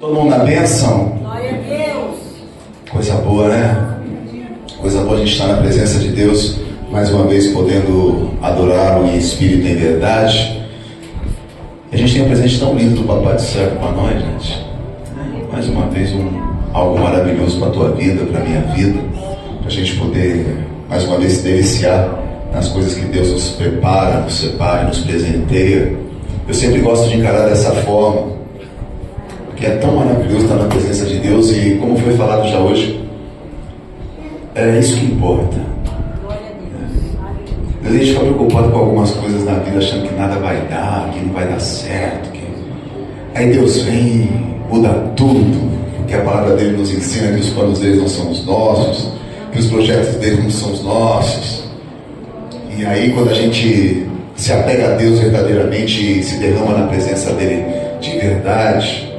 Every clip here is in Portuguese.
Todo mundo na bênção? Glória a Deus. Coisa boa, né? Coisa boa a gente estar na presença de Deus, mais uma vez podendo adorá-lo em espírito e em verdade. E a gente tem um presente tão lindo do Papai do Céu para nós, gente. Mais uma vez algo maravilhoso para a tua vida, para a minha vida, para a gente poder, mais uma vez, se deliciar nas coisas que Deus nos prepara, nos separa, nos presenteia. Eu sempre gosto de encarar dessa forma, porque é tão maravilhoso estar na presença de Deus e, como foi falado já hoje, é isso que importa. A gente fica preocupado com algumas coisas na vida, achando que nada vai dar, que não vai dar certo. Aí Deus vem, muda tudo, porque a palavra dele nos ensina que os planos dele não são os nossos, que os projetos dele não são os nossos. E aí, quando a gente se apega a Deus verdadeiramente e se derrama na presença dele de verdade,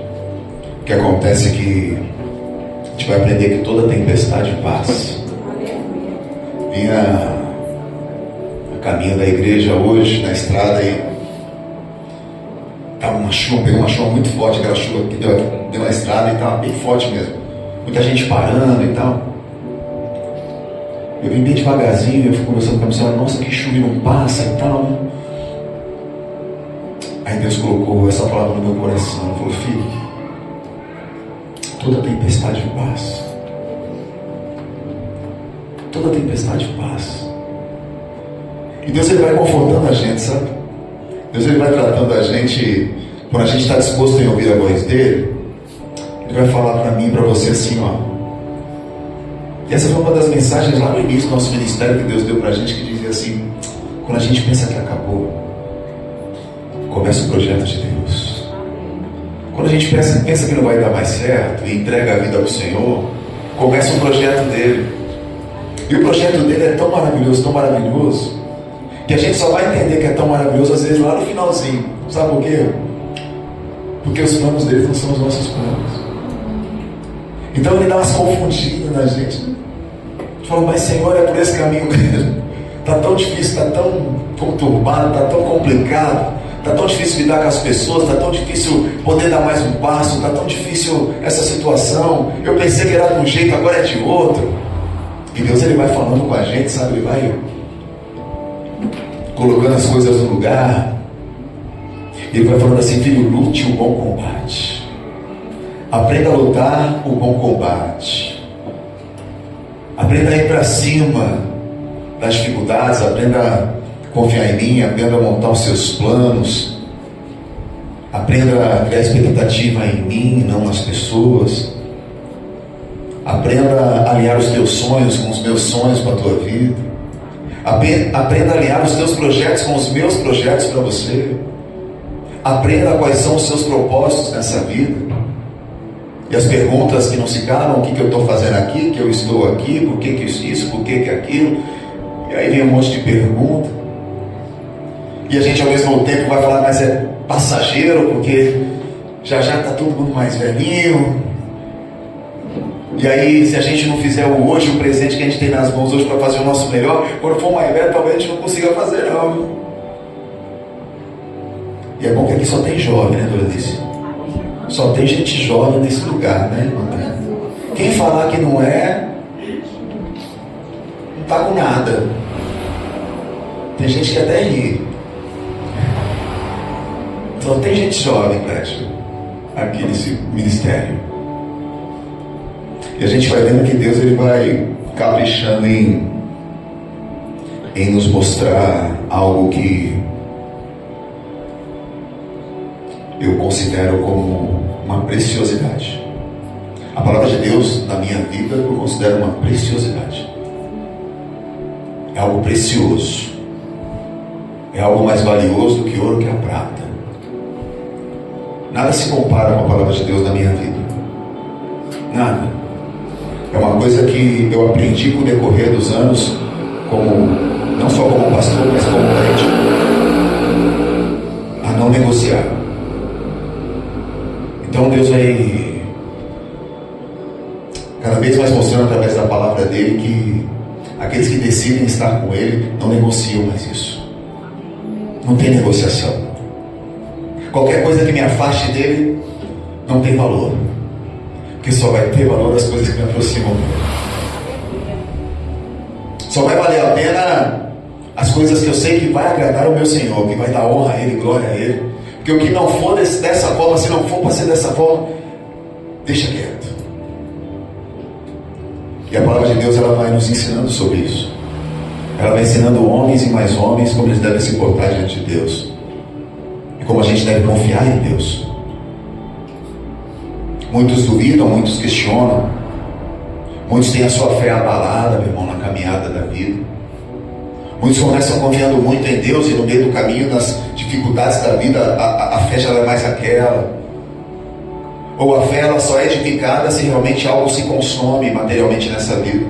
o que acontece é que a gente vai aprender que toda tempestade passa. Vinha a caminho da igreja hoje, na estrada, e estava uma chuva, pegou uma chuva muito forte, aquela chuva que deu na estrada, e estava bem forte mesmo. Muita gente parando e tal. Eu vim bem devagarzinho, eu fui conversando com a missionária, nossa, que chuva não passa e tal, né? Aí Deus colocou essa palavra no meu coração, ele falou, filho, toda tempestade passa. Toda tempestade passa. E Deus, ele vai confortando a gente, sabe? Deus, ele vai tratando a gente, quando a gente está disposto em ouvir a voz dele, ele vai falar para mim e para você assim, ó. E essa foi uma das mensagens lá no início do nosso ministério que Deus deu para a gente, que dizia assim, quando a gente pensa que acabou, começa o projeto de Deus. Quando a gente pensa que não vai dar mais certo e entrega a vida para o Senhor, começa o projeto dele. E o projeto dele é tão maravilhoso, que a gente só vai entender que é tão maravilhoso às vezes lá no finalzinho. Sabe por quê? Porque os planos dele não são os nossos planos. Então ele dá umas confundidas na gente, né? Fala, mas Senhor, é por esse caminho mesmo. Está tão difícil, está tão conturbado, está tão complicado, está tão difícil lidar com as pessoas, está tão difícil poder dar mais um passo, está tão difícil essa situação. Eu pensei que era de um jeito, agora é de outro. E Deus, ele vai falando com a gente, sabe? Ele vai colocando as coisas no lugar. Ele vai falando assim, filho, lute o bom combate. Aprenda a lutar o bom combate. Aprenda a ir para cima das dificuldades. Aprenda a confiar em mim. Aprenda a montar os seus planos. Aprenda a criar expectativa em mim, não nas pessoas. Aprenda a alinhar os teus sonhos com os meus sonhos para a tua vida. Aprenda a alinhar os teus projetos com os meus projetos para você. Aprenda quais são os seus propósitos nessa vida. E as perguntas que não se calam, o que eu estou fazendo aqui, que eu estou aqui, por que isso, por que aquilo. E aí vem um monte de perguntas. E a gente ao mesmo tempo vai falar, mas é passageiro, porque já está todo mundo mais velhinho. E aí, se a gente não fizer hoje o presente que a gente tem nas mãos hoje para fazer o nosso melhor, quando for mais velho, talvez a gente não consiga fazer não. E é bom que aqui só tem jovem, né, Dona Alice? Só tem gente jovem nesse lugar, né, irmã? Quem falar que não é, não está com nada. Tem gente que até ri. Só tem gente jovem, Clécio, aqui nesse ministério. E a gente vai vendo que Deus, ele vai caprichando em nos mostrar algo que eu considero como uma preciosidade. A palavra de Deus na minha vida eu considero uma preciosidade. É algo precioso. É algo mais valioso do que ouro, que a prata. Nada se compara com a palavra de Deus na minha vida. Nada. É uma coisa que eu aprendi com o decorrer dos anos, não só como pastor, mas como crente, a não negociar. Então Deus vai cada vez mais mostrando através da palavra dele que aqueles que decidem estar com ele não negociam mais isso. Não tem negociação. Qualquer coisa que me afaste dele não tem valor. Porque só vai ter valor as coisas que me aproximam dele. Só vai valer a pena as coisas que eu sei que vai agradar o meu Senhor, que vai dar honra a Ele, glória a Ele. Porque o que não for dessa forma, se não for para ser dessa forma, deixa quieto. E a palavra de Deus, ela vai nos ensinando sobre isso. Ela vai ensinando homens e mais homens como eles devem se portar diante de Deus. E como a gente deve confiar em Deus. Muitos duvidam, muitos questionam. Muitos têm a sua fé abalada, meu irmão, na caminhada da vida. Muitos começam confiando muito em Deus e no meio do caminho, nas dificuldades da vida, a fé já não é mais aquela. Ou a fé ela só é edificada se realmente algo se consome materialmente nessa vida.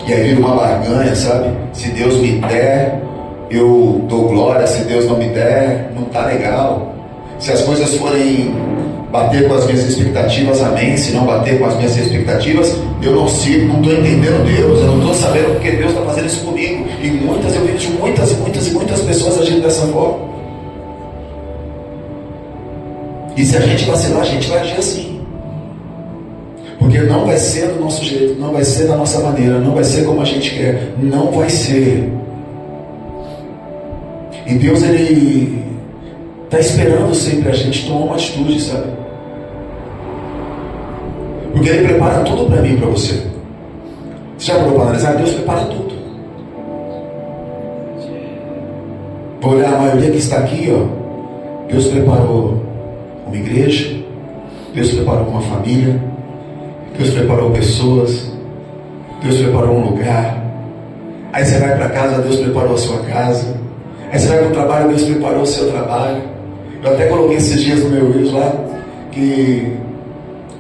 E aí vira uma barganha, sabe? Se Deus me der, eu dou glória. Se Deus não me der, não está legal. Se as coisas forem bater com as minhas expectativas, amém. Se não bater com as minhas expectativas, eu não sigo, não estou entendendo Deus, eu não estou sabendo porque Deus está fazendo isso comigo. E eu vejo muitas pessoas agindo dessa forma. E se a gente vacilar, a gente vai agir assim. Porque não vai ser do nosso jeito, não vai ser da nossa maneira, não vai ser como a gente quer, não vai ser. E Deus, Ele está esperando sempre a gente tomar uma atitude, sabe? Porque Ele prepara tudo para mim e para você. Você já parou para analisar? Deus prepara tudo. Vou olhar a maioria que está aqui, ó. Deus preparou uma igreja, Deus preparou uma família, Deus preparou pessoas, Deus preparou um lugar. Aí você vai para casa, Deus preparou a sua casa. Aí você vai para o trabalho, Deus preparou o seu trabalho. Eu até coloquei esses dias no meu Reels lá, que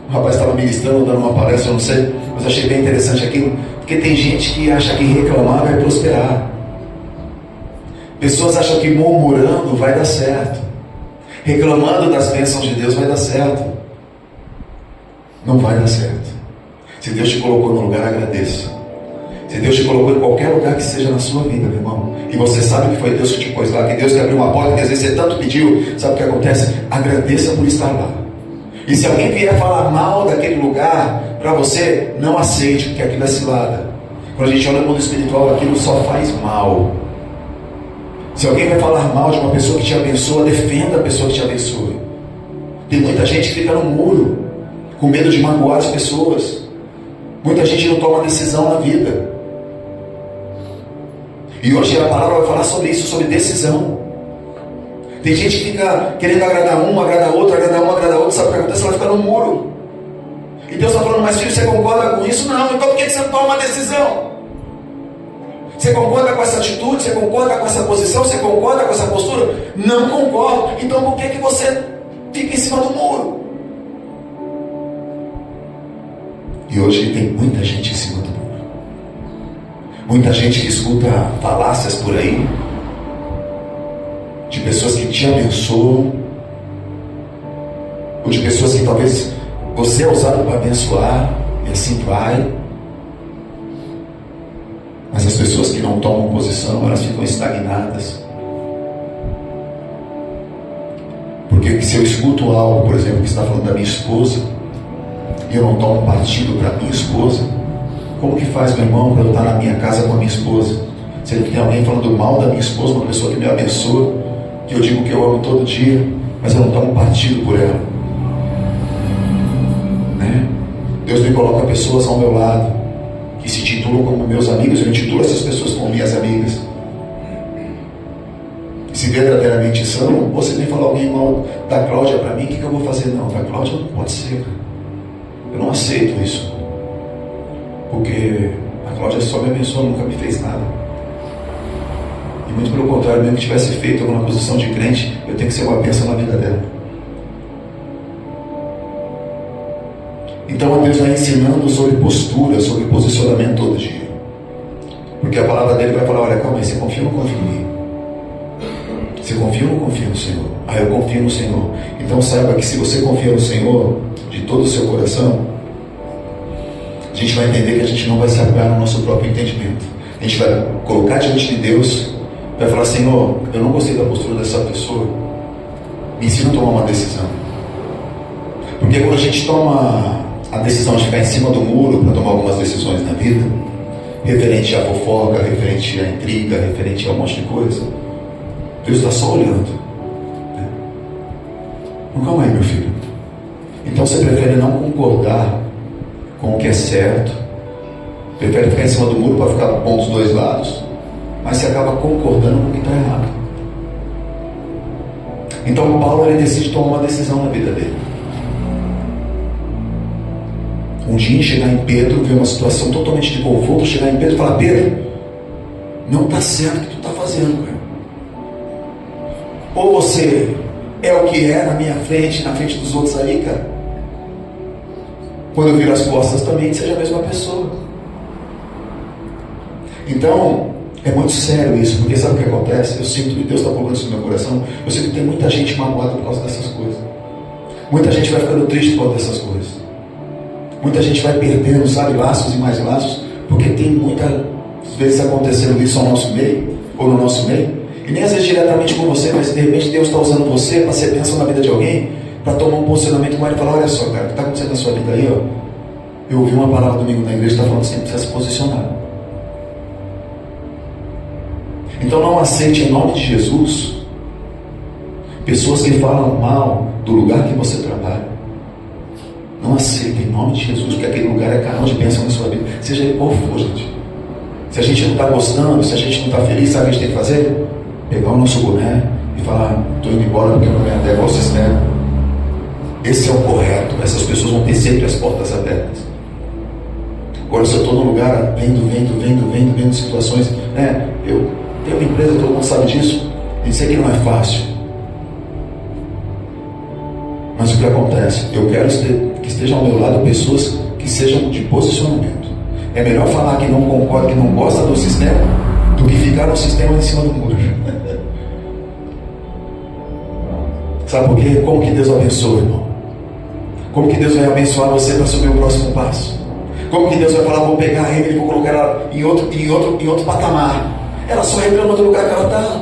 o rapaz estava ministrando, dando uma palestra, eu não sei, mas achei bem interessante aquilo, porque tem gente que acha que reclamar vai prosperar. Pessoas acham que murmurando vai dar certo. Reclamando das bênçãos de Deus vai dar certo. Não vai dar certo. Se Deus te colocou no lugar, agradeça. Se Deus te colocou em qualquer lugar que seja na sua vida, meu irmão, e você sabe que foi Deus que te pôs lá, que Deus te abriu uma porta, que às vezes você tanto pediu, sabe o que acontece? Agradeça por estar lá. E se alguém vier falar mal daquele lugar para você, não aceite, porque aquilo é cilada. Quando a gente olha no mundo espiritual, aquilo só faz mal. Se alguém vai falar mal de uma pessoa que te abençoa, defenda a pessoa que te abençoa. Tem muita gente que fica no muro, com medo de magoar as pessoas. Muita gente não toma decisão na vida. E hoje a palavra vai falar sobre isso, sobre decisão. Tem gente que fica querendo agradar um, agradar outro, agradar um, agradar outro. Sabe o que acontece? Ela fica no muro. E Deus está falando, mas filho, você concorda com isso? Não, então por que você não toma uma decisão? Você concorda com essa atitude? Você concorda com essa posição? Você concorda com essa postura? Não concordo. Então por que você fica em cima do muro? E hoje tem muita gente em cima do muro. Muita gente que escuta falácias por aí, de pessoas que te abençoam, ou de pessoas que talvez você é usado para abençoar, e assim vai. Mas as pessoas que não tomam posição, elas ficam estagnadas. Porque se eu escuto algo, por exemplo, que está falando da minha esposa, e eu não tomo partido para minha esposa, como que faz, meu irmão, para eu estar na minha casa com a minha esposa? Sendo que tem alguém falando mal da minha esposa, uma pessoa que me abençoa, que eu digo que eu amo todo dia, mas eu não tomo partido por ela. Né? Deus me coloca pessoas ao meu lado, que se titulam como meus amigos, eu titulo essas pessoas como minhas amigas. E se verdadeiramente são, você vem falar alguém mal da Cláudia para mim, o que eu vou fazer? Não, da Cláudia não pode ser, cara. Eu não aceito isso. Porque a Cláudia só me abençoou, nunca me fez nada. E muito pelo contrário, mesmo que tivesse feito alguma posição de crente, eu tenho que ser uma bênção na vida dela. Então Deus vai ensinando sobre postura, sobre posicionamento todo dia. Porque a palavra dele vai falar, olha, calma aí, você confia ou não confia em mim? Você confia ou não confia no Senhor? Ah, eu confio no Senhor. Então saiba que se você confia no Senhor de todo o seu coração, a gente vai entender que a gente não vai se apoiar no nosso próprio entendimento. A gente vai colocar diante de Deus, vai falar, Senhor, eu não gostei da postura dessa pessoa, me ensina a tomar uma decisão. Porque quando a gente toma a decisão de ficar em cima do muro para tomar algumas decisões na vida, referente à fofoca, referente à intriga, referente a um monte de coisa, Deus está só olhando. Não, calma aí, meu filho. Então você prefere não concordar com o que é certo, prefere ficar em cima do muro para ficar bom dos dois lados, mas você acaba concordando com o que está errado. Então Paulo, ele decide tomar uma decisão na vida dele. Um dia chegar em Pedro, ver uma situação totalmente de conforto, chegar em Pedro e falar: Pedro, não está certo o que tu está fazendo, cara. Ou você é o que é na minha frente, na frente dos outros ali, cara. Quando eu viro as costas também, que seja a mesma pessoa. Então, é muito sério isso, porque sabe o que acontece? Eu sinto que Deus está colocando isso no meu coração. Eu sinto que tem muita gente magoada por causa dessas coisas. Muita gente vai ficando triste por causa dessas coisas. Muita gente vai perdendo, sabe, laços e mais laços, porque tem muitas vezes acontecendo isso ao nosso meio, ou no nosso meio, e nem às vezes diretamente com você, mas de repente Deus está usando você para ser bênção na vida de alguém, para tomar um posicionamento com ele e falar: olha só, cara, o que está acontecendo na sua vida aí, ó? Eu ouvi uma palavra domingo na igreja que está falando assim, precisa se posicionar. Então não aceite em nome de Jesus pessoas que falam mal do lugar que você trabalha. Não aceita em nome de Jesus, porque aquele lugar é canal de bênção na sua vida, seja ele qual for, gente. Se a gente não está gostando, se a gente não está feliz, sabe o que a gente tem que fazer? Pegar o nosso boné e falar: estou indo embora porque eu não me adego ao sistema. Esse é o correto. Essas pessoas vão ter sempre as portas abertas. Agora, se eu estou num lugar vendo situações, né? Eu tenho uma empresa, todo mundo sabe disso, e sei que não é fácil. Mas o que acontece? Eu quero que estejam ao meu lado pessoas que sejam de posicionamento. É melhor falar que não concorda, que não gosta do sistema, do que ficar no sistema em cima do muro. Sabe por quê? Como que Deus abençoa, irmão? Como que Deus vai abençoar você para subir o próximo passo? Como que Deus vai falar: vou pegar a Emily e vou colocar ela em outro patamar? Ela só reclama do lugar que ela está.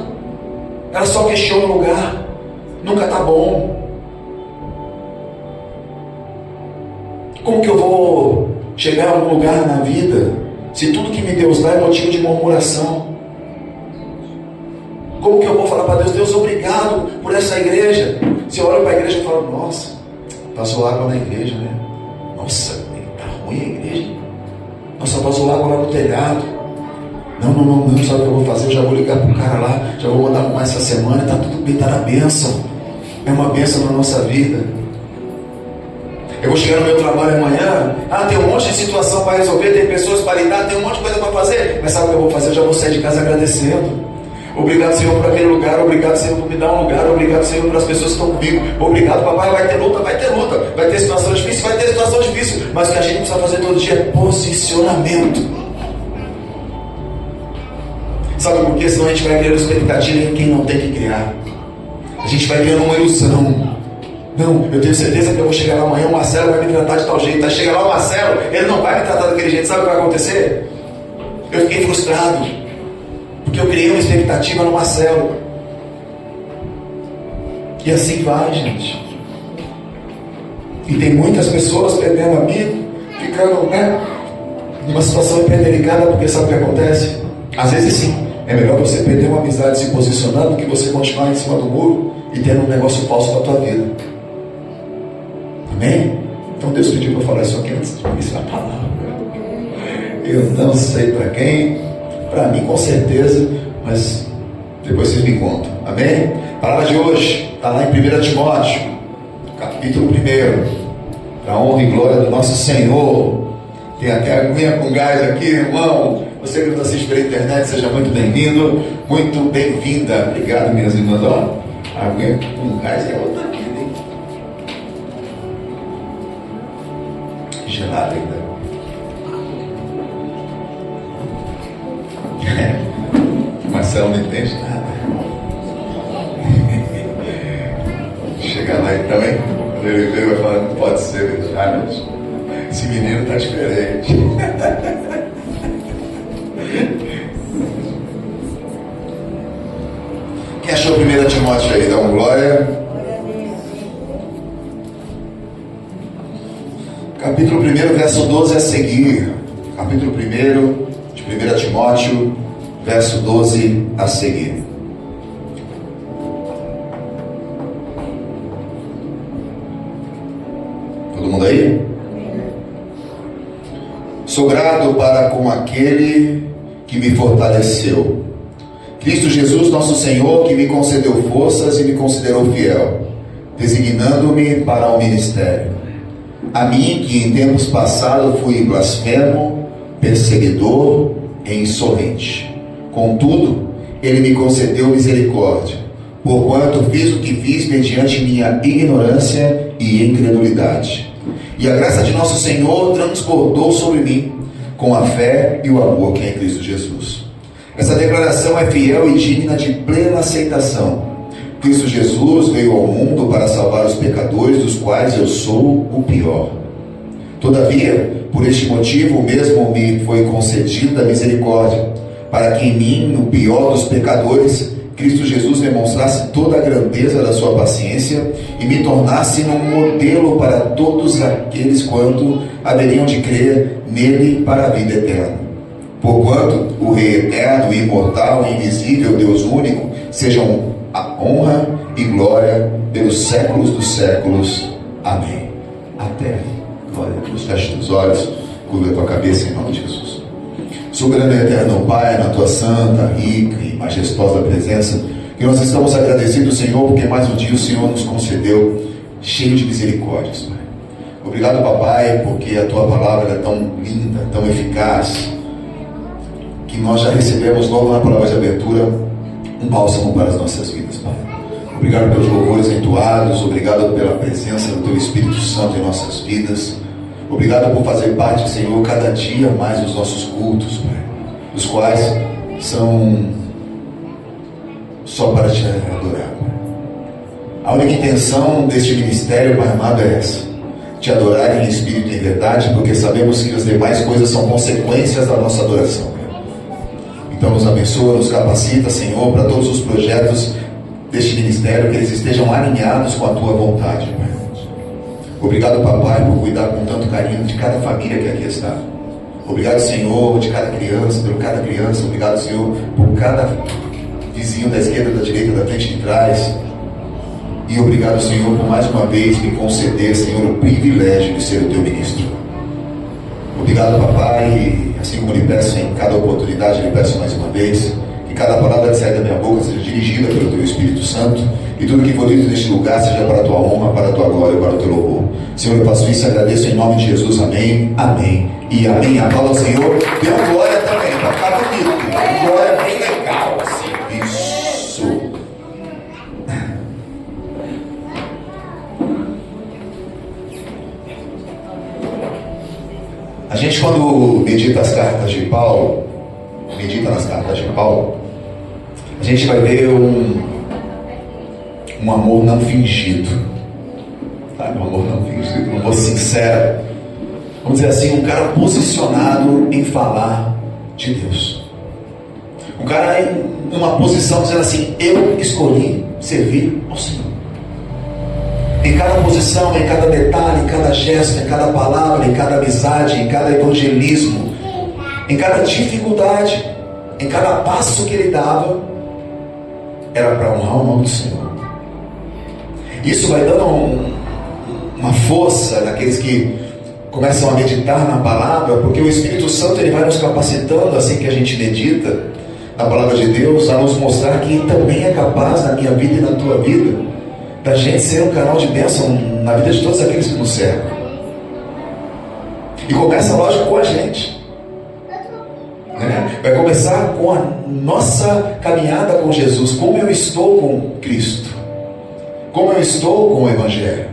Ela só questiona o lugar. Nunca está bom. Como que eu vou chegar a algum lugar na vida se tudo que me Deus dá é motivo de murmuração? Como que eu vou falar para Deus: Deus, obrigado por essa igreja? Se eu olho para a igreja e falo: nossa, passou água na igreja, né? Nossa, está ruim a igreja. Nossa, passou água lá no telhado. Não, sabe o que eu vou fazer? Eu já vou ligar para o cara lá, já vou mandar arrumar essa semana, está tudo bem, está na bênção. É uma bênção na nossa vida. Eu vou chegar no meu trabalho amanhã, tem um monte de situação para resolver, tem pessoas para lidar, tem um monte de coisa para fazer, mas sabe o que eu vou fazer? Eu já vou sair de casa agradecendo. Obrigado, Senhor, por aquele lugar, obrigado, Senhor, por me dar um lugar, obrigado, Senhor, por as pessoas que estão comigo, obrigado, papai. Vai ter luta, vai ter situação difícil, mas o que a gente precisa fazer todo dia é posicionamento. Sabe por quê? Senão a gente vai criando expectativa em quem não tem que criar. A gente vai criando uma ilusão. Não, eu tenho certeza que eu vou chegar lá amanhã, o Marcelo vai me tratar de tal jeito. Aí chega lá o Marcelo, ele não vai me tratar daquele jeito. Sabe o que vai acontecer? Eu fiquei frustrado, porque eu criei uma expectativa no Marcelo. E assim vai, gente. E tem muitas pessoas perdendo amigo, ficando, numa situação hiper delicada, porque sabe o que acontece? Às vezes sim, é melhor você perder uma amizade se posicionando do que você continuar em cima do muro e tendo um negócio falso para a tua vida. Amém? Então Deus pediu para eu falar isso aqui antes de iniciar a palavra. Eu não sei para quem, para mim com certeza, mas depois vocês me contam. Amém? A palavra de hoje está lá em 1 Timóteo, capítulo 1, para a honra e glória do nosso Senhor. Tem até aguinha com gás aqui, irmão. Você que nos assiste pela internet, seja muito bem-vindo, muito bem-vinda. Obrigado, minhas irmãs. Ó, a aguinha com gás é outra vida, hein? Gelada ainda. Marcelo não entende nada. Chega lá então, hein? Quando ele veio, vai falar: não pode ser, mas esse menino está diferente. Quem achou 1 Timóteo aí? Dá uma glória. Capítulo 1, verso 12 a seguir. Capítulo 1 de 1 Timóteo, verso 12 a seguir. Todo mundo aí? Sou grato para com aquele que me fortaleceu, Cristo Jesus nosso Senhor, que me concedeu forças e me considerou fiel, designando-me para o ministério. A mim, que em tempos passados fui blasfemo, perseguidor e insolente. Contudo, ele me concedeu misericórdia, porquanto fiz o que fiz mediante minha ignorância e incredulidade. E a graça de nosso Senhor transbordou sobre mim, com a fé e o amor que é em Cristo Jesus. Essa declaração é fiel e digna de plena aceitação. Cristo Jesus veio ao mundo para salvar os pecadores, dos quais eu sou o pior. Todavia, por este motivo mesmo me foi concedida a misericórdia, para que em mim, o pior dos pecadores, Cristo Jesus demonstrasse toda a grandeza da sua paciência e me tornasse um modelo para todos aqueles quanto haveriam de crer nele para a vida eterna. Porquanto o Rei eterno, imortal e invisível, Deus único, sejam a honra e glória pelos séculos dos séculos. Amém. Até aí. Glória a Deus. Feche os olhos, curva a tua cabeça em nome de Jesus. Soberano e eterno Pai, na tua santa, rica e majestosa presença, que nós estamos agradecidos, Senhor, porque mais um dia o Senhor nos concedeu, cheio de misericórdias, Pai. Obrigado, Papai, porque a tua palavra é tão linda, tão eficaz, que nós já recebemos logo na palavra de abertura um bálsamo para as nossas vidas, Pai. Obrigado pelos louvores entoados, obrigado pela presença do teu Espírito Santo em nossas vidas. Obrigado por fazer parte, Senhor, cada dia mais dos nossos cultos, Pai, os quais são só para te adorar, Pai. A única intenção deste ministério, Pai amado, é essa: te adorar em espírito e em verdade, porque sabemos que as demais coisas são consequências da nossa adoração, Pai. Então nos abençoa, nos capacita, Senhor, para todos os projetos deste ministério, que eles estejam alinhados com a tua vontade, Pai. Obrigado, Papai, por cuidar com tanto carinho de cada família que aqui está. Obrigado, Senhor, de cada criança, por cada criança. Obrigado, Senhor, por cada vizinho da esquerda, da direita, da frente e de trás. E obrigado, Senhor, por mais uma vez me conceder, Senhor, o privilégio de ser o teu ministro. Obrigado, Papai, e assim como lhe peço em cada oportunidade, lhe peço mais uma vez, que cada palavra que sai da minha boca seja dirigida pelo teu Espírito Santo, e tudo que for dito neste lugar seja para a tua honra, para a tua glória e para o teu louvor. Senhor, eu faço isso e agradeço em nome de Jesus. Amém, amém e amém. Aplauda ao Senhor. Dê uma glória também, para ficar bonito. Glória bem legal, assim. Isso. A gente, quando medita as cartas de Paulo, medita nas cartas de Paulo, a gente vai ver um amor não fingido, sabe? Um amor não fingido, um amor sincero, vamos dizer assim, um cara posicionado em falar de Deus, um cara em uma posição dizendo assim: eu escolhi servir ao Senhor. Em cada posição, em cada detalhe, em cada gesto, em cada palavra, em cada amizade, em cada evangelismo, em cada dificuldade, em cada passo que ele dava, era para honrar o nome do Senhor. Isso vai dando uma força naqueles que começam a meditar na palavra, porque o Espírito Santo ele vai nos capacitando, assim que a gente medita na palavra de Deus, a nos mostrar que também é capaz na minha vida e na tua vida, da gente ser um canal de bênção na vida de todos aqueles que nos cercam. E começa, lógico, com a gente. Vai começar com a nossa caminhada com Jesus. Como eu estou com Cristo? Como eu estou com o Evangelho?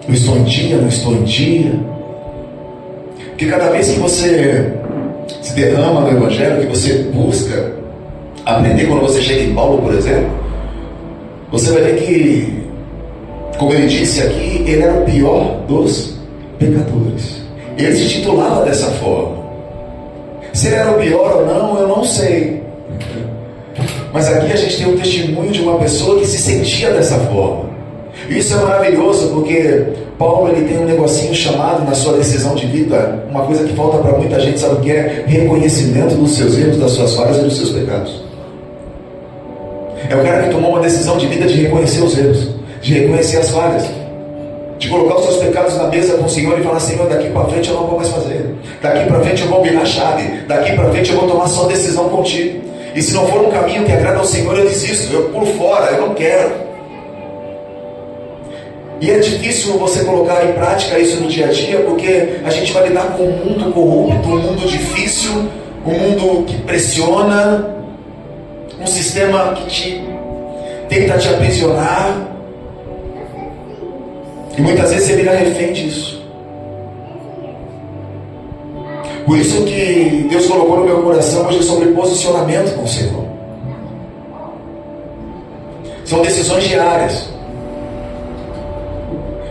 Eu estou em dia? Não estou em dia? Porque cada vez que você se derrama no Evangelho, que você busca aprender, quando você chega em Paulo, por exemplo, você vai ver que, como ele disse aqui, ele era o pior dos pecadores. Ele se titulava dessa forma. Se ele era o pior ou não, eu não sei. Mas aqui a gente tem um testemunho de uma pessoa que se sentia dessa forma. Isso é maravilhoso porque Paulo ele tem um negocinho chamado na sua decisão de vida, uma coisa que falta para muita gente, sabe o que é? Reconhecimento dos seus erros, das suas falhas e dos seus pecados. É o cara que tomou uma decisão de vida de reconhecer os erros, de reconhecer as falhas, de colocar os seus pecados na mesa com o Senhor e falar: Senhor, daqui para frente eu não vou mais fazer, daqui para frente eu vou virar chave, daqui para frente eu vou tomar só decisão contigo, e se não for um caminho que agrada ao Senhor, eu desisto, eu pulo fora, eu não quero. E é difícil você colocar em prática isso no dia a dia, porque a gente vai lidar com um mundo corrupto, um mundo difícil, um mundo que pressiona, um sistema que tenta te aprisionar, e muitas vezes você vira refém disso. Por isso que Deus colocou no meu coração hoje sobre posicionamento com o Senhor. São decisões diárias.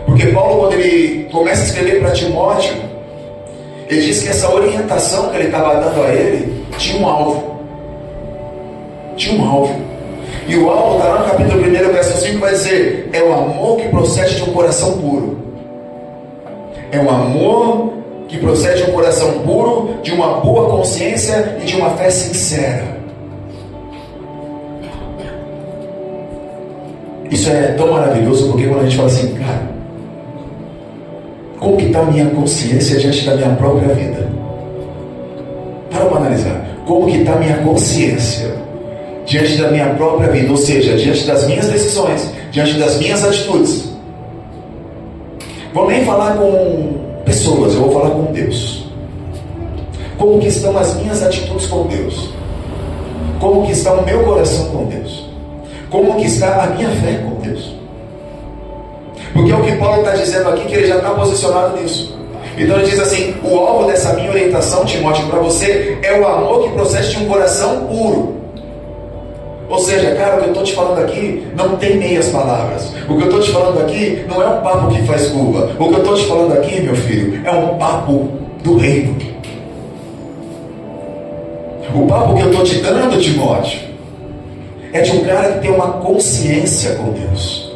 Porque Paulo, quando ele começa a escrever para Timóteo, ele diz que essa orientação que ele estava dando a ele tinha um alvo. Tinha um alvo. E o alvo está lá no capítulo 1, verso 5, vai dizer: é o amor que procede de um coração puro. É um amor que procede de um coração puro, de uma boa consciência e de uma fé sincera. Isso é tão maravilhoso, porque quando a gente fala assim: cara, como que está a minha consciência diante da minha própria vida? Para analisar. Como que está a minha consciência diante da minha própria vida? Ou seja, diante das minhas decisões, diante das minhas atitudes. Vou nem falar com pessoas, eu vou falar com Deus. Como que estão as minhas atitudes com Deus? Como que está o meu coração com Deus? Como que está a minha fé com Deus? Porque é o que Paulo está dizendo aqui, que ele já está posicionado nisso. Então ele diz assim: o alvo dessa minha orientação, Timóteo, para você é o amor que procede de um coração puro. Ou seja, cara, o que eu estou te falando aqui não tem meias palavras. O que eu estou te falando aqui não é um papo que faz curva. O que eu estou te falando aqui, meu filho, é um papo do reino. O papo que eu estou te dando, Timóteo, é de um cara que tem uma consciência com Deus,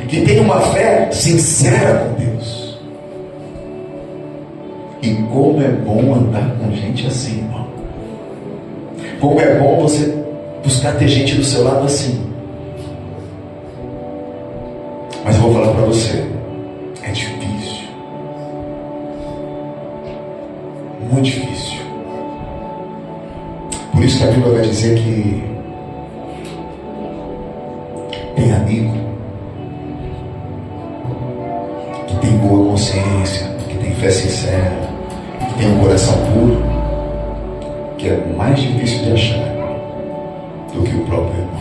que tem uma fé sincera com Deus. E como é bom andar com gente assim, irmão. Como é bom você buscar ter gente do seu lado assim. Mas eu vou falar para você: é difícil. Muito difícil. Por isso que a Bíblia vai dizer que tem amigo que tem boa consciência, que tem fé sincera, que tem um coração puro, que é mais difícil de achar do que o próprio irmão.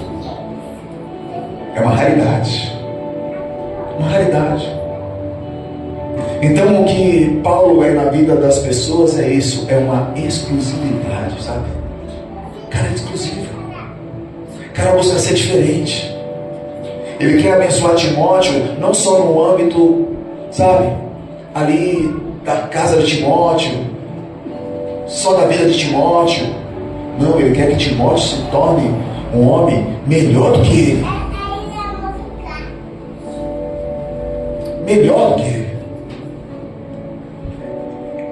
É uma raridade. Uma raridade. Então o que Paulo é na vida das pessoas é isso, é uma exclusividade, sabe? Cara, é exclusivo. O cara busca ser diferente. Ele quer abençoar Timóteo, não só no âmbito, sabe, ali da casa de Timóteo, só da vida de Timóteo. Não, ele quer que Timóteo se torne um homem melhor do que ele. Melhor do que ele.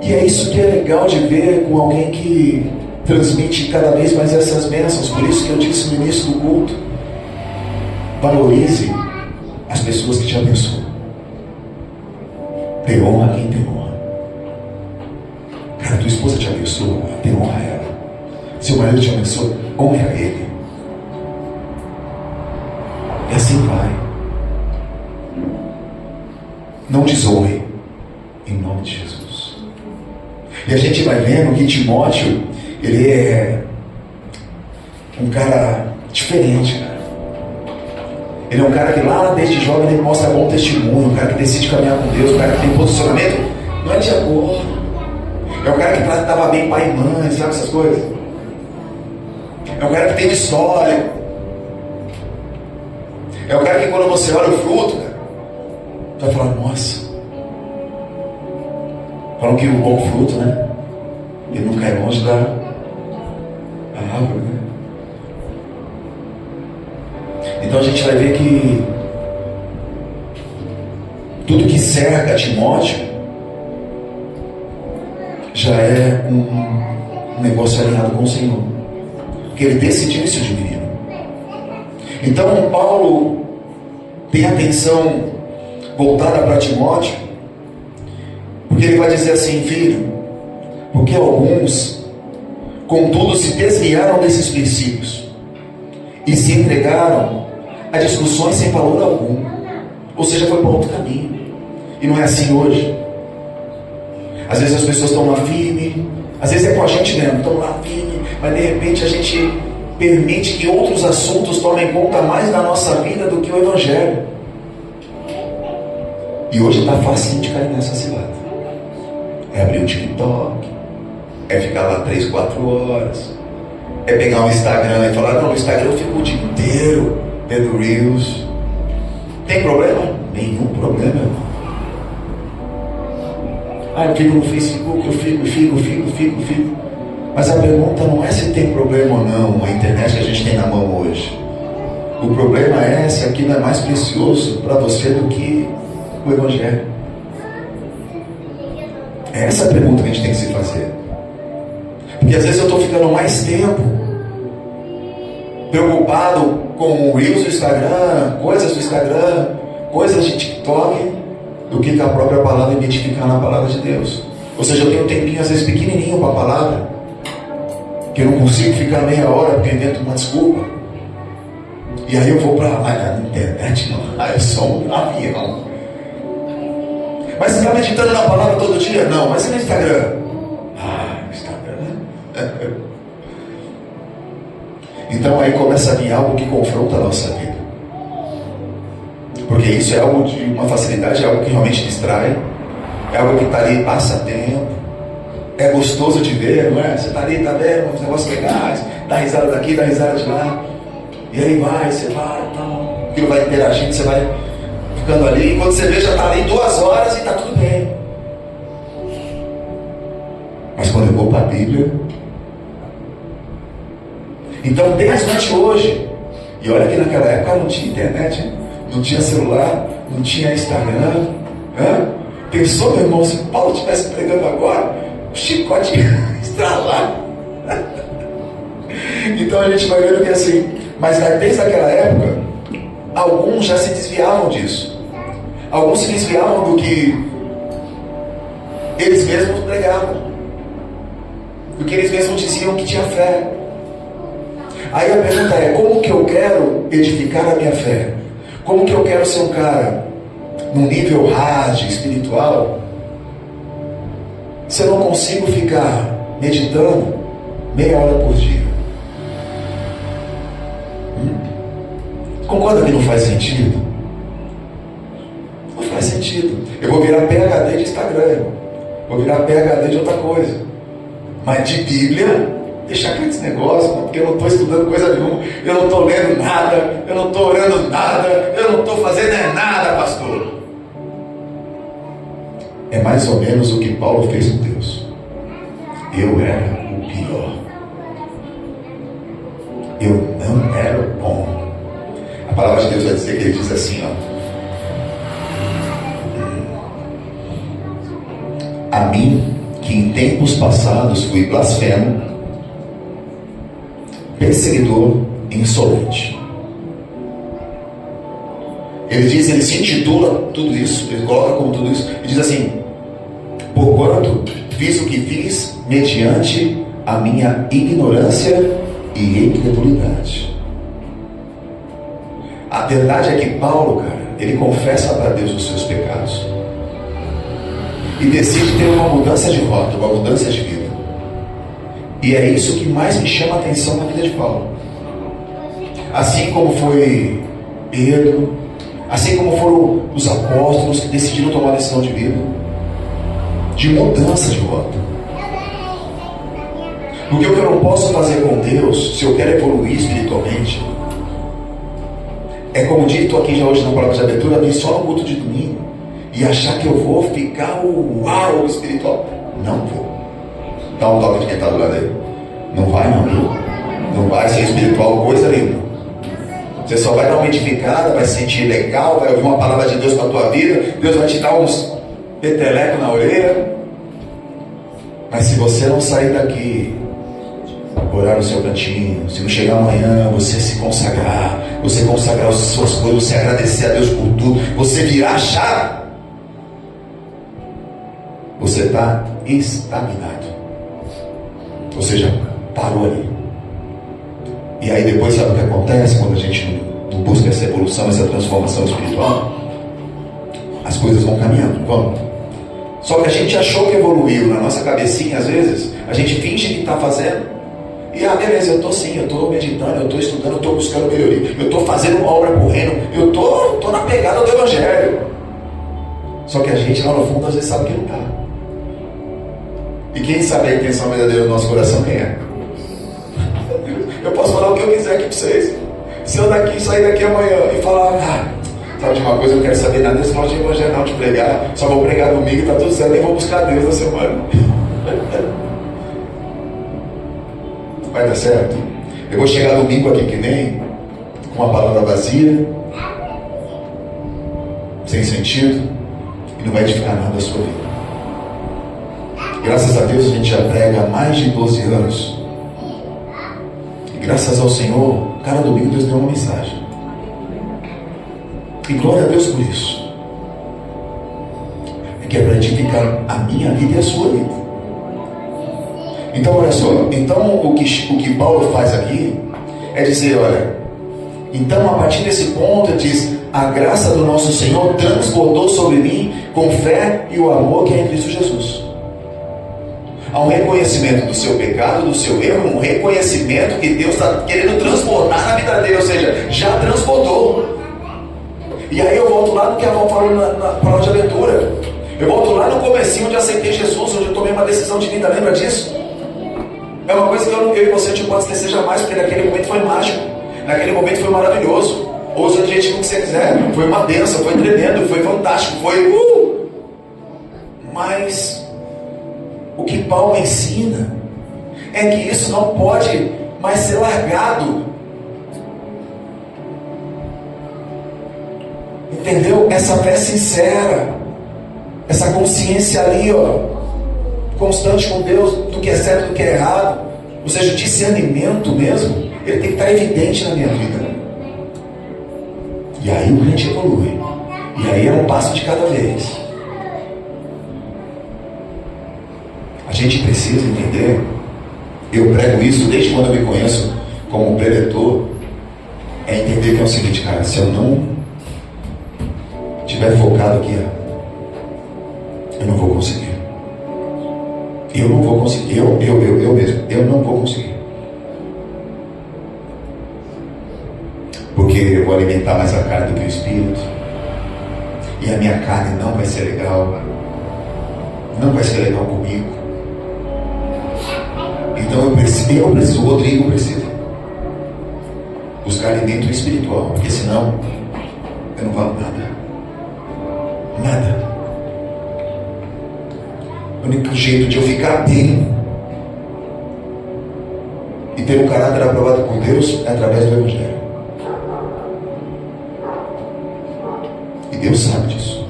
E é isso que é legal de ver com alguém que transmite cada vez mais essas bênçãos. Por isso que eu disse no início do culto: valorize as pessoas que te abençoam. Dê honra a quem tem honra. Cara, tua esposa te abençoa, dê honra a ela. Seu marido te abençoa, honre a ele. E assim vai. Não desonre, em nome de Jesus. E a gente vai vendo que Timóteo, ele é um cara diferente, cara. Ele é um cara que lá desde jovem ele mostra bom testemunho, um cara que decide caminhar com Deus, um cara que tem posicionamento, não é de agora. É um cara que tratava bem pai e mãe, sabe essas coisas? É um cara que tem história. É um cara que quando você olha o fruto, cara, você vai falar: nossa. Falam que o bom fruto, né, ele não cai longe da árvore, né? Então a gente vai ver que tudo que cerca Timóteo já é um negócio alinhado com o Senhor, porque ele decidiu isso de menino. Então Paulo tem atenção voltada para Timóteo, porque ele vai dizer assim: filho, porque alguns contudo se desviaram desses princípios e se entregaram a discussões sem valor algum, ou seja, foi para outro caminho. E não é assim hoje. Às vezes as pessoas estão lá firme, às vezes é com a gente mesmo, estão lá firme, mas de repente a gente permite que outros assuntos tomem conta mais da nossa vida do que o Evangelho. E hoje está fácil de cair nessa cilada. É abrir o TikTok, é ficar lá 3, 4 horas, é pegar o Instagram e falar: não, no Instagram eu fico o dia inteiro vendo Reels. Tem problema? Nenhum problema, irmão. Eu fico no Facebook, eu fico. Mas a pergunta não é se tem problema ou não a internet que a gente tem na mão hoje. O problema é se aquilo é mais precioso para você do que o Evangelho. É essa a pergunta que a gente tem que se fazer. Porque às vezes eu estou ficando mais tempo preocupado com o Reels do Instagram, coisas do Instagram, coisas de TikTok, do que com a própria palavra, identificar na palavra de Deus. Ou seja, eu tenho um tempinho às vezes pequenininho para a palavra, que eu não consigo ficar meia hora porque eu invento uma desculpa, e aí eu vou para na internet. Não, eu sou um avião. Mas você está meditando na palavra todo dia? Não. Mas e no Instagram? Instagram. Então aí começa a vir algo que confronta a nossa vida, porque isso é algo de uma facilidade, é algo que realmente distrai, é algo que está ali, passa tempo, é gostoso de ver, não é? Você está ali, está vendo uns negócios legais, dá risada daqui, dá risada de lá, e aí você vai, então, aquilo vai interagindo, você vai ficando ali, e quando você vê, já está ali 2 horas e está tudo bem. Mas quando eu vou para a Bíblia, então desde hoje, e olha que naquela época não tinha internet, não tinha celular, não tinha Instagram, pensou, meu irmão, se Paulo estivesse pregando agora, o chicote ia estralar. Então a gente vai vendo que assim, mas desde aquela época, alguns já se desviavam disso. Alguns se desviavam do que eles mesmos pregavam, do que eles mesmos diziam que tinha fé. Aí a pergunta é: como que eu quero edificar a minha fé? Como que eu quero ser um cara num nível hard, espiritual, se eu não consigo ficar meditando meia hora por dia? Concorda que não faz sentido? Não faz sentido. Eu vou virar PhD de Instagram, vou virar PhD de outra coisa, mas de Bíblia, deixar aquele negócio, porque eu não estou estudando coisa nenhuma, eu não estou lendo nada, eu não estou orando nada, eu não estou fazendo nada, pastor. É mais ou menos o que Paulo fez com Deus. Eu era o pior, eu não era o bom. A palavra de Deus vai dizer que ele diz assim, a mim, que em tempos passados fui blasfemo, perseguidor insolente. Ele diz, ele se intitula tudo isso, ele coloca como tudo isso, e diz assim: porquanto fiz o que fiz mediante a minha ignorância e incredulidade. A verdade é que Paulo, cara, ele confessa para Deus os seus pecados e decide ter uma mudança de rota, uma mudança de vida. E é isso que mais me chama a atenção na vida de Paulo. Assim como foi Pedro, assim como foram os apóstolos que decidiram tomar a decisão de vida, de mudança de rota. Porque o que eu não posso fazer com Deus, se eu quero evoluir espiritualmente, é como dito aqui já hoje na palavra de abertura, vir só no culto de domingo e achar que eu vou ficar o uau espiritual. Não vou. Dá um toque de quem está do lado aí. Não vai não, viu? Não vai ser espiritual coisa nenhuma. Você só vai dar uma edificada, vai se sentir legal, vai ouvir uma palavra de Deus para a tua vida, Deus vai te dar uns petelecos na orelha. Mas se você não sair daqui, orar no seu cantinho, se não chegar amanhã, você se consagrar, você consagrar as suas coisas, você agradecer a Deus por tudo, você virar a chave, você está estagnado. Ou seja, parou ali. E aí depois sabe o que acontece quando a gente não busca essa evolução, essa transformação espiritual? As coisas vão caminhando, vão. Só que a gente achou que evoluiu na nossa cabecinha, às vezes, a gente finge que está fazendo. E beleza, eu estou sim, eu estou meditando, eu estou estudando, eu estou buscando melhoria, eu estou fazendo uma obra pro reino, eu estou na pegada do Evangelho. Só que a gente lá no fundo às vezes sabe que não está. E quem sabe a intenção verdadeira do nosso coração quem é? Eu posso falar o que eu quiser aqui para vocês. Se eu sair daqui amanhã e falar, sabe de uma coisa, eu não quero saber nada desse modo de evangelho não, de pregar, só vou pregar domingo e está tudo certo, nem vou buscar Deus na semana. Vai dar certo? Eu vou chegar domingo aqui que nem com uma palavra vazia, sem sentido, e não vai edificar nada da sua vida. Graças a Deus a gente já prega há mais de 12 anos. E graças ao Senhor, cada domingo Deus deu uma mensagem. E glória a Deus por isso. É que é para edificar a minha vida e a sua vida. Então olha só, o que Paulo faz aqui é dizer, olha, então a partir desse ponto ele diz, a graça do nosso Senhor transbordou sobre mim com fé e o amor que é em Cristo Jesus. Há um reconhecimento do seu pecado, do seu erro, um reconhecimento que Deus está querendo transbordar na vida dele, ou seja, já transbordou. E aí eu volto lá no que a Val falou na palavra de abertura. Eu volto lá no comecinho onde aceitei Jesus, onde eu tomei uma decisão de vida, lembra disso? É uma coisa que eu e você a gente não pode esquecer jamais, porque naquele momento foi mágico, naquele momento foi maravilhoso. Ou usa do jeitinho que você quiser, foi uma bênção, foi tremendo, foi fantástico, foi Mas o que Paulo ensina é que isso não pode mais ser largado. Entendeu? Essa fé sincera, essa consciência ali, constante com Deus, do que é certo e do que é errado, ou seja, o discernimento mesmo, ele tem que estar evidente na minha vida. E aí o crente evolui. E aí é um passo de cada vez. A gente precisa entender, eu prego isso desde quando eu me conheço como preletor, é entender que é o seguinte, cara, se eu não estiver focado aqui, eu não vou conseguir. Eu não vou conseguir. Eu mesmo, eu não vou conseguir. Porque eu vou alimentar mais a carne do que o espírito. E a minha carne não vai ser legal. Não vai ser legal comigo. Então eu preciso, o Rodrigo precisa buscar alimento espiritual, porque senão eu não valo nada. Nada. O único jeito de eu ficar bem e ter um caráter aprovado por Deus é através do Evangelho. E Deus sabe disso.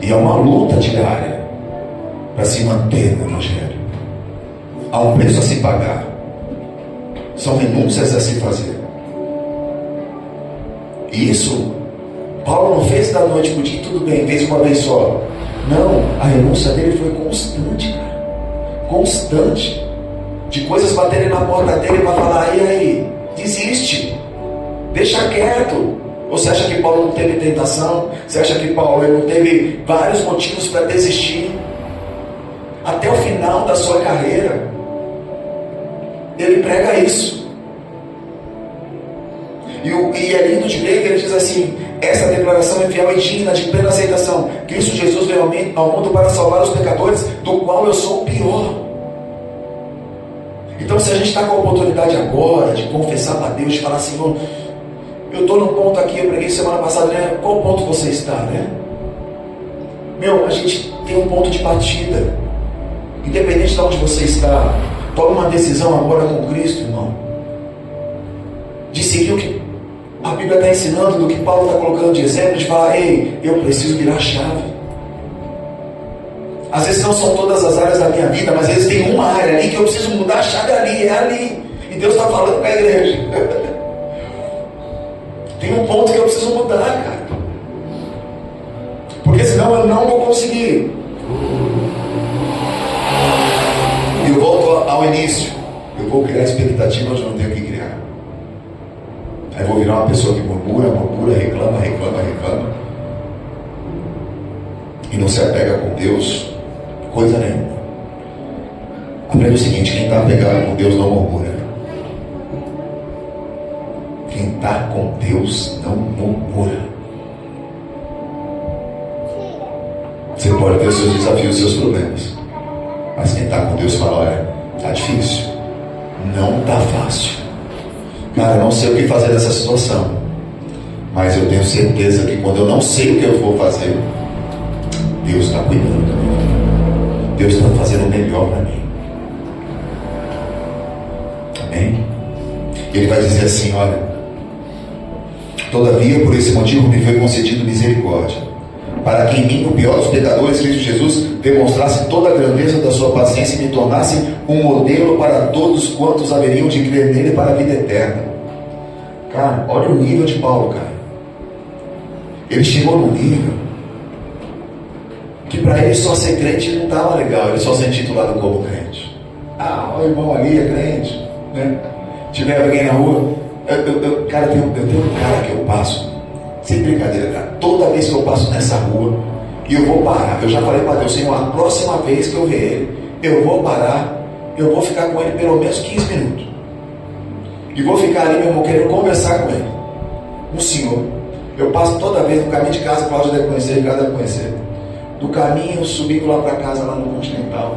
E é uma luta diária para se manter no Evangelho. Há um preço a se pagar. São renúncias a se fazer. E isso, Paulo não fez da noite para o dia, tudo bem, fez uma vez só. Não, a renúncia dele foi constante, cara. Constante. De coisas baterem na porta dele para falar, e aí? Desiste. Deixa quieto. Ou você acha que Paulo não teve tentação? Você acha que Paulo não teve vários motivos para desistir? Até o final da sua carreira, ele prega isso. E é lindo de ver que ele diz assim, essa declaração é fiel e digna de plena aceitação. Cristo Jesus veio ao mundo para salvar os pecadores, do qual eu sou o pior. Então se a gente está com a oportunidade agora de confessar para Deus, de falar, Senhor, eu estou num ponto aqui, eu preguei semana passada, né? Qual ponto você está, né? A gente tem um ponto de partida. Independente de onde você está, tome uma decisão agora com Cristo, irmão. de seguir o que a Bíblia está ensinando, do que Paulo está colocando de exemplo, de falar, ei, eu preciso virar a chave. Às vezes não são todas as áreas da minha vida, mas às vezes tem uma área ali que eu preciso mudar a chave ali, é ali. E Deus está falando com a igreja. Tem um ponto que eu preciso mudar, cara. Porque senão eu não vou conseguir. Eu volto ao início. Eu vou criar expectativa onde eu não tenho que criar. Aí eu vou virar uma pessoa que murmura, reclama. E não se apega com Deus, coisa nenhuma. Aprende o seguinte: quem está apegado com Deus não murmura. Quem está com Deus não murmura. Você pode ter os seus desafios, os seus problemas, mas quem está com Deus fala, olha, está difícil, não está fácil. Cara, eu não sei o que fazer nessa situação, mas eu tenho certeza que quando eu não sei o que eu vou fazer, Deus está cuidando da minha vida. Deus está fazendo o melhor para mim. Amém? E Ele vai dizer assim, olha, todavia por esse motivo me foi concedido misericórdia, para que em mim, o pior dos pecadores, Cristo Jesus, demonstrasse toda a grandeza da sua paciência e me tornasse um modelo para todos quantos haveriam de crer nele para a vida eterna. Cara, olha o nível de Paulo, cara. Ele chegou num nível que para ele só ser crente não estava legal, ele só ser intitulado como crente. Ah, o irmão ali é crente, né? Tiver alguém na rua, cara, eu tenho um cara que eu passo, sem brincadeira, cara, toda vez que eu passo nessa rua, e eu vou parar, eu já falei para Deus, Senhor, a próxima vez que eu ver ele, eu vou parar, eu vou ficar com ele pelo menos 15 minutos, e vou ficar ali, meu irmão, querendo conversar com ele, o Senhor. Eu passo toda vez no caminho de casa, Cláudia deve conhecer, Ricardo deve conhecer, do caminho subindo lá para casa, lá no Continental,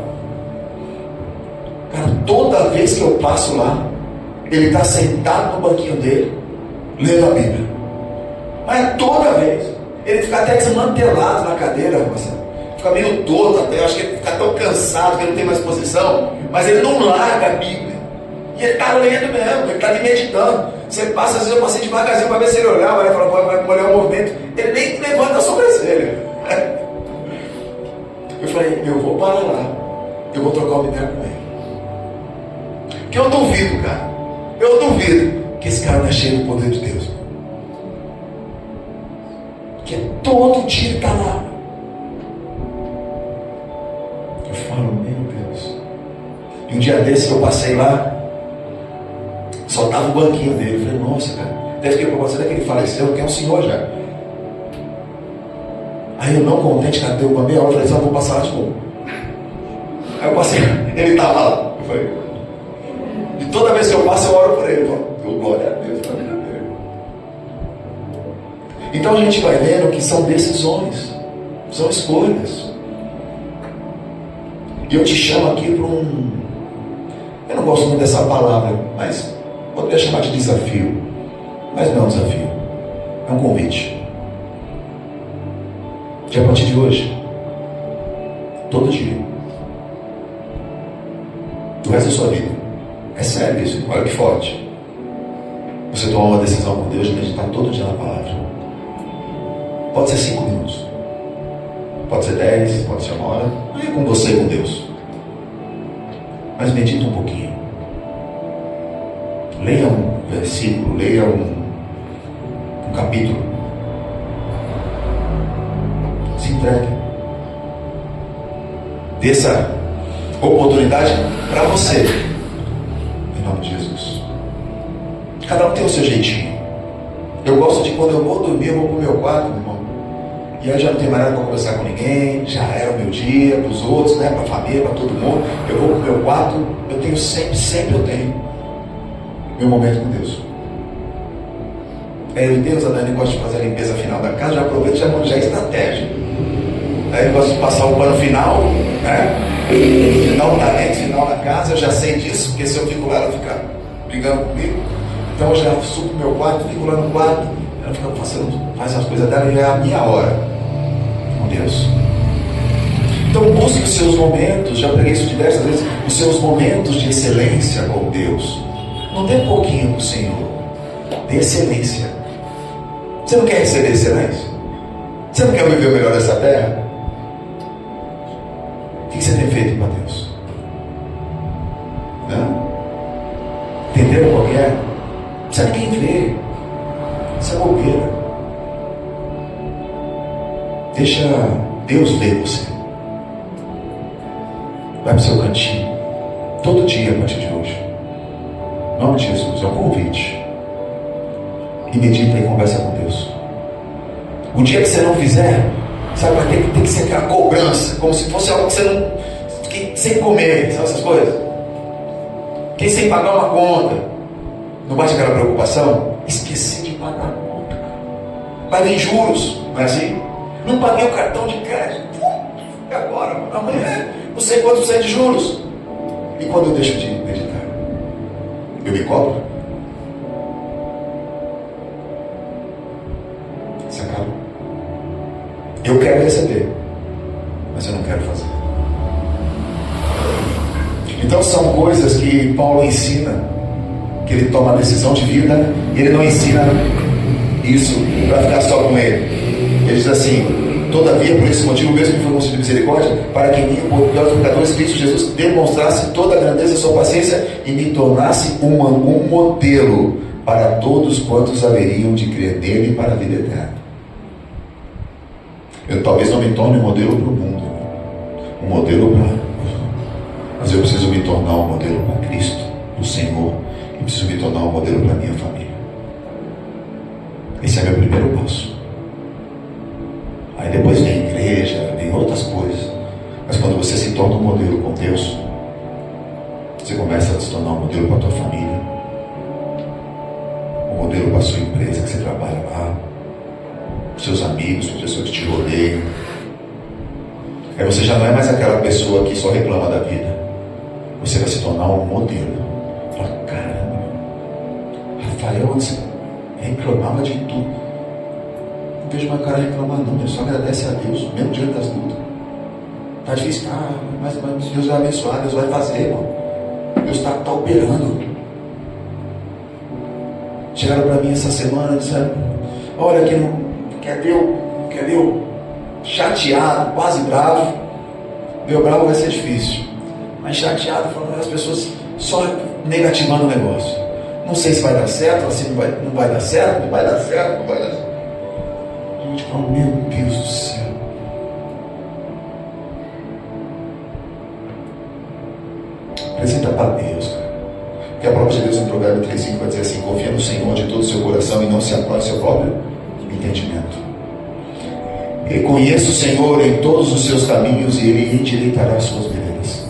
cara, toda vez que eu passo lá, ele está sentado no banquinho dele, lendo a Bíblia. Mas toda vez, ele fica até desmantelado na cadeira, Marcelo. Fica meio torto até, acho que ele fica tão cansado que ele não tem mais posição, mas ele não larga a Bíblia. E ele está lendo mesmo, ele está ali meditando. Você passa, às vezes eu passei devagarzinho para ver se ele olhava, ele fala, vai olhar o movimento, ele nem levanta a sobrancelha. Eu falei, eu vou parar lá, eu vou trocar uma ideia com ele. Porque eu duvido, cara. Eu duvido que esse cara não é cheio do poder de Deus. Que todo dia ele está lá. Eu falo, meu Deus. E um dia desse eu passei lá, só estava o banquinho dele. Eu falei, nossa, cara, deve ter proposta que ele faleceu, que é um senhor já. Aí eu não contente, cara, deu uma meia hora, eu falei, só vou passar lá de novo. Aí eu passei, ele estava lá. Eu falei, e toda vez que eu passo, eu oro por ele. Eu falo, glória a Deus para a vida dele. Então a gente vai vendo que são decisões, são escolhas. E eu te chamo aqui para um... Eu não gosto muito dessa palavra, mas poderia chamar de desafio. Mas não é um desafio, é um convite. Que a partir de hoje, todo dia, do resto da sua vida, é sério isso, olha que forte. Você tomar uma decisão com Deus de meditar todo dia na palavra. Pode ser 5 minutos, pode ser 10, pode ser 1 hora. Não é com você e com Deus, mas medita um pouquinho. Leia um versículo, leia um capítulo. Se entregue. Dê essa oportunidade para você. Em nome de Jesus. Cada um tem o seu jeitinho. Eu gosto de quando eu vou dormir, eu vou pro meu quarto, meu irmão. E aí já não tem mais nada para conversar com ninguém. Já era o meu dia, para os outros, né? Para a família, para todo mundo. Eu vou pro meu quarto. Eu tenho sempre eu tenho meu momento com Deus. Eu e Deus, a Dani gosta de fazer a limpeza final da casa. Já aproveita e já monta a estratégia. Aí eu gosto de passar o pano final, né? Final da dentro, final da casa. Eu já sei disso, porque se eu fico lá, ela fica brigando comigo. Então eu já subo pro meu quarto, fico lá no quarto, ela fica faz as coisas dela e é a minha hora com Deus. Então busque os seus momentos, já preguei isso diversas vezes, os seus momentos de excelência com Deus. Não dê pouquinho para o Senhor, de excelência. Você não quer receber excelência? Você não quer viver o melhor dessa terra? O que você tem feito para Deus? Não? Entenderam qual que é? Não precisa ninguém ver. Isso é bobeira. Deixa Deus ver você. Vai para o seu cantinho. Todo dia a partir de hoje. Em nome de Jesus, é um convite. E medita e conversa com Deus. O dia que você não fizer, sabe, vai ter que ser aquela cobrança, como se fosse algo que você não. Que, sem comer, sabe essas coisas? Quem sem pagar uma conta, não bate aquela preocupação? Esqueci de pagar a conta. Vai vir juros, não é assim? Não paguei o cartão de crédito. E agora? Amanhã, não sei quanto sai de juros. E quando eu deixo de meditar? Eu me cobro? Isso acaba. Eu quero receber, mas eu não quero fazer. Então são coisas que Paulo ensina, que ele toma a decisão de vida, e ele não ensina isso para ficar só com ele. Ele diz assim: todavia, por esse motivo mesmo que foi concedido misericórdia, para que em mim, por pior dos pecadores, Cristo Jesus demonstrasse toda a grandeza da sua paciência e me tornasse um modelo para todos quantos haveriam de crer nele para a vida eterna. Eu talvez não me torne um modelo para o mundo, um modelo para... Mas eu preciso me tornar um modelo para Cristo, o Senhor, e preciso me tornar um modelo para a minha família. Esse é meu primeiro passo. Aí depois vem a igreja, vem outras coisas. Mas quando você se torna um modelo com Deus, você começa a se tornar um modelo para a tua família, um modelo para a sua empresa que você trabalha lá, os seus amigos, as pessoas que te rodeiam. Aí você já não é mais aquela pessoa que só reclama da vida. Você vai se tornar um modelo. Fala, caramba, Rafael antes reclamava de tudo. Não vejo mais cara reclamar não, ele só agradece a Deus, mesmo diante das lutas. Está difícil, mas Deus vai abençoar, Deus vai fazer, irmão. Deus está operando. Chegaram para mim essa semana e disseram: olha, que não quer ver chateado, quase bravo. Meu bravo vai ser difícil, mas chateado, falando as pessoas só negativando o negócio. Não sei se vai dar certo, assim não vai dar certo, não vai dar certo, não vai dar certo. A gente fala: meu Deus do céu. Apresenta para Deus, cara. Porque a palavra de Deus em Provérbio 3,5 vai dizer assim: confia no Senhor de todo o seu coração e não se apoie no seu próprio entendimento. Reconheça o Senhor em todos os seus caminhos e Ele endireitará as suas veredas.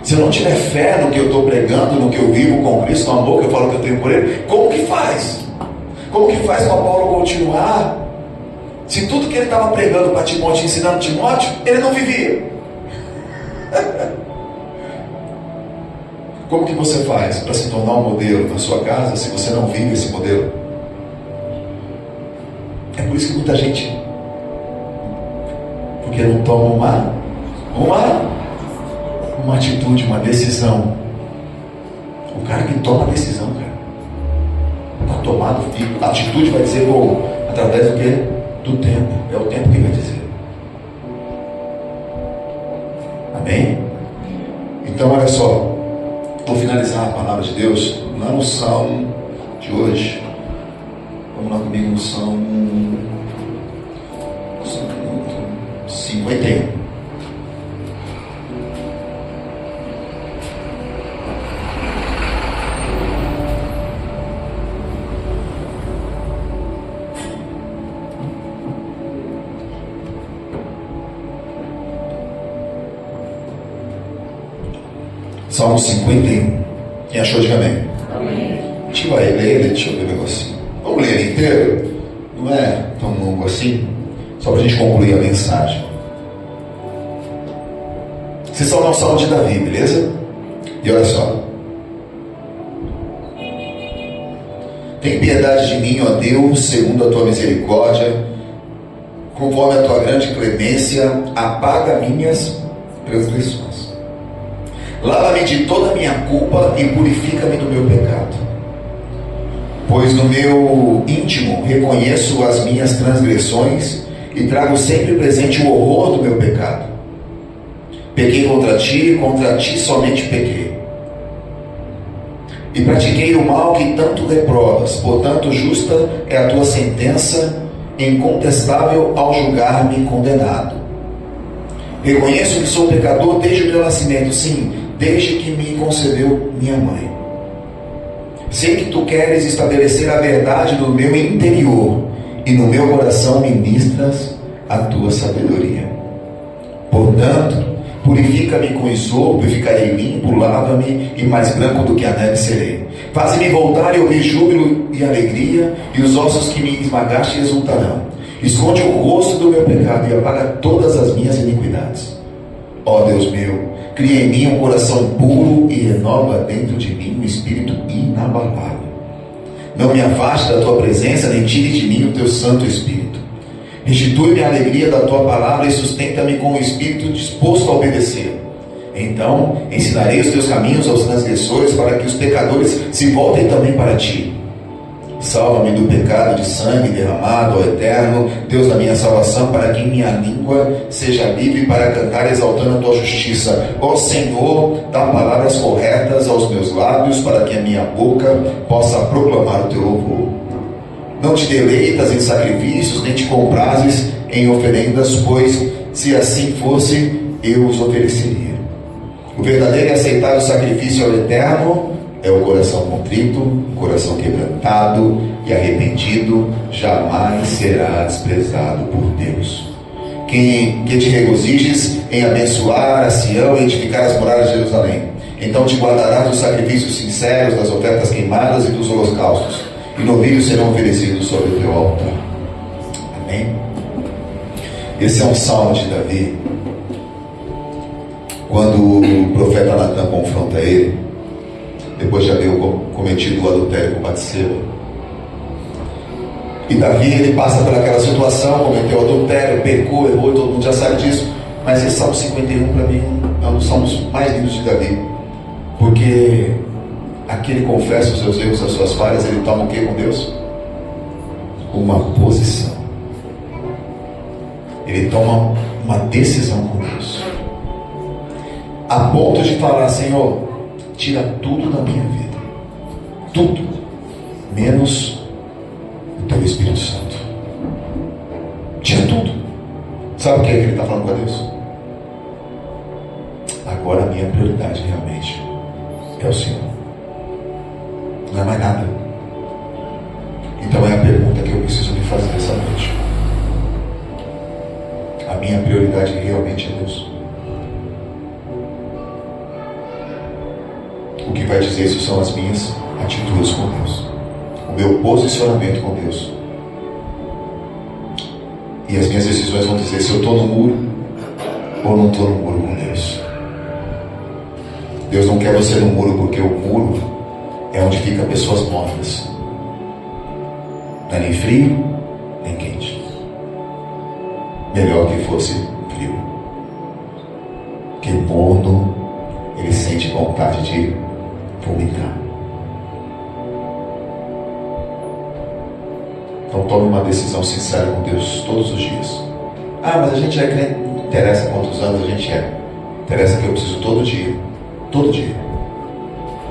Se eu não tiver fé no que eu estou pregando, no que eu vivo com Cristo, no amor que eu falo que eu tenho por Ele, como que faz? Como que faz para Paulo continuar? Se tudo que ele estava pregando para Timóteo, ensinando Timóteo, ele não vivia. Como que você faz para se tornar um modelo na sua casa se você não vive esse modelo? É por isso que muita gente, porque não toma uma atitude, uma decisão. O cara que toma a decisão, cara, está tomado, a atitude vai dizer, através do quê? Do tempo. É o tempo que vai dizer. Amém? Então olha só, vou finalizar a palavra de Deus lá no Salmo de hoje. Vamos lá comigo no Salmo 51. Salmo 51. Quem achou, diga amém. Amém. A gente vai ler ele, deixa eu ver o negocinho. Vamos ler ele inteiro? Não é tão longo assim. Só para a gente concluir a mensagem. Esse salmo é um salmo de Davi, beleza? E olha só. Tem piedade de mim, ó Deus, segundo a tua misericórdia, conforme a tua grande clemência, apaga minhas transgressões. Lava-me de toda a minha culpa e purifica-me do meu pecado. Pois no meu íntimo reconheço as minhas transgressões e trago sempre presente o horror do meu pecado. Pequei contra ti somente pequei. E pratiquei o mal que tanto reprovas, portanto justa é a tua sentença, incontestável ao julgar-me condenado. Reconheço que sou pecador desde o meu nascimento, sim, desde que me concebeu minha mãe. Sei que tu queres estabelecer a verdade no meu interior, e no meu coração ministras a tua sabedoria. Portanto, purifica-me com esopo e ficarei limpo, lava-me e mais branco do que a neve serei. Faze-me voltar e ouvir júbilo e alegria, e os ossos que me esmagaste exultarão. Esconde o rosto do meu pecado e apaga todas as minhas iniquidades. Ó Deus meu, cria em mim um coração puro e renova dentro de mim um espírito inabalável. Não me afaste da tua presença, nem tire de mim o teu Santo Espírito. Restitui-me a alegria da tua palavra e sustenta-me com o espírito disposto a obedecer. Então ensinarei os teus caminhos aos transgressores, para que os pecadores se voltem também para ti. Salva-me do pecado de sangue derramado, ó Eterno, Deus da minha salvação, para que minha língua seja livre para cantar exaltando a tua justiça. Ó Senhor, dá palavras corretas aos meus lábios, para que a minha boca possa proclamar o teu louvor. Não te deleitas em sacrifícios, nem te comprases em oferendas, pois se assim fosse, eu os ofereceria. O verdadeiro e aceitável sacrifício ao Eterno é o coração contrito, o coração quebrantado e arrependido, jamais será desprezado por Deus. Que te regozijes em abençoar a Sião e edificar as muralhas de Jerusalém. Então te guardarás dos sacrifícios sinceros, das ofertas queimadas e dos holocaustos, e novilhos serão oferecidos sobre o teu altar. Amém? Esse é um salmo de Davi. Quando o profeta Natan confronta ele, depois de haver cometido o adultério com Batseba. E Davi, ele passa por aquela situação, cometeu adultério, pecou, errou, todo mundo já sabe disso. Mas esse Salmo 51 para mim é um dos salmos mais lindos de Davi, porque aqui ele confessa os seus erros, as suas falhas. Ele toma o que com Deus? Uma posição. Ele toma uma decisão com Deus, a ponto de falar: Senhor, tira tudo da minha vida, tudo, menos o teu Espírito Santo. Tira tudo. Sabe o que é que ele está falando para Deus? Agora a minha prioridade realmente é o Senhor, não é mais nada. Então é a pergunta que eu preciso lhe fazer essa noite. A minha prioridade realmente é Deus? O que vai dizer isso são as minhas atitudes com Deus, o meu posicionamento com Deus. E as minhas decisões vão dizer se eu estou no muro ou não estou no muro com Deus. Deus não quer você no muro, porque o muro é onde ficam pessoas mortas. Não é nem frio, nem quente. Melhor que fosse frio. Porque morno, ele sente vontade de vomitar. Então tome uma decisão sincera com Deus todos os dias. Ah, mas a gente é crente. Não interessa quantos anos a gente é. Interessa que eu preciso todo dia,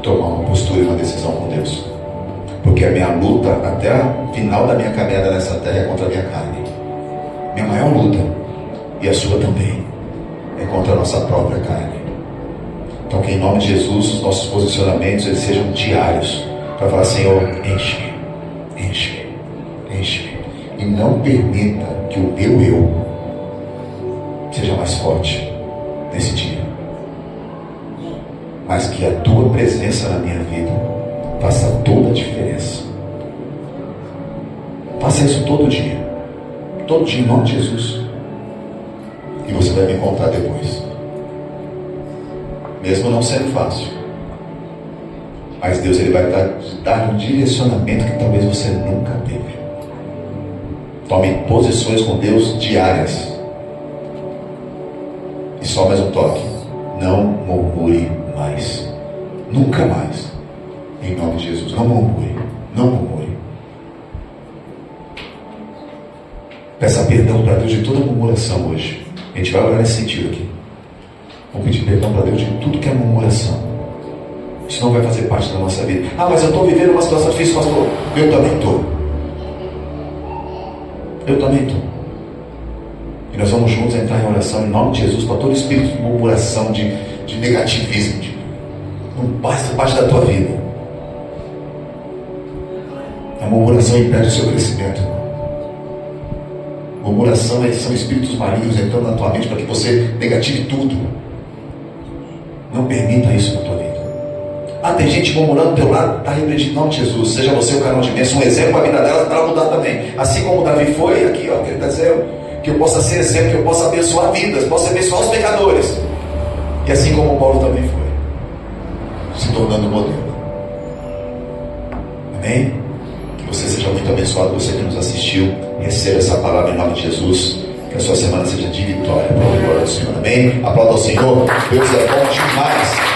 tomar uma postura e uma decisão com Deus. Porque a minha luta até o final da minha caminhada nessa terra é contra a minha carne. Minha maior luta, e a sua também, é contra a nossa própria carne. Então que em nome de Jesus os nossos posicionamentos eles sejam diários, para falar: Senhor, enche-me, enche-me, enche-me, e não permita que o meu eu seja mais forte nesse dia, mas que a tua presença na minha vida faça toda a diferença. Faça isso todo dia em nome de Jesus, e você vai me contar depois. Mesmo não sendo fácil, mas Deus ele vai dar um direcionamento que talvez você nunca teve. Tome posições com Deus diárias. E só mais um toque: não murmure mais, nunca mais, em nome de Jesus. Não murmure. Não murmure. Peça perdão para Deus de toda murmuração hoje. A gente vai orar nesse sentido aqui. Vamos pedir perdão para Deus de tudo que é murmuração. Isso não vai fazer parte da nossa vida. Ah, mas eu estou vivendo uma situação difícil, pastor. Eu também estou. Eu também estou. E nós vamos juntos entrar em oração em nome de Jesus para todo espírito de murmuração, de negativismo. Não faça parte da tua vida. A murmuração impede o seu crescimento. Murmuração são espíritos malignos entrando na tua mente para que você negative tudo. Não permita isso na tua vida. Ah, tem gente murmurando do teu lado, está repreendido em nome de Jesus. Seja você o canal de bênção, um exemplo para a vida dela, para ela mudar também. Assim como Davi foi, aqui ó, que ele está dizendo, que eu possa ser exemplo, que eu possa abençoar vidas, possa abençoar os pecadores. E assim como Paulo também foi, se tornando modelo. Amém? Que você seja muito abençoado, você que nos assistiu. Receba essa palavra em nome de Jesus. Que a sua semana seja de vitória. Para a glória do Senhor. Amém? Aplauda ao Senhor. Deus é bom demais.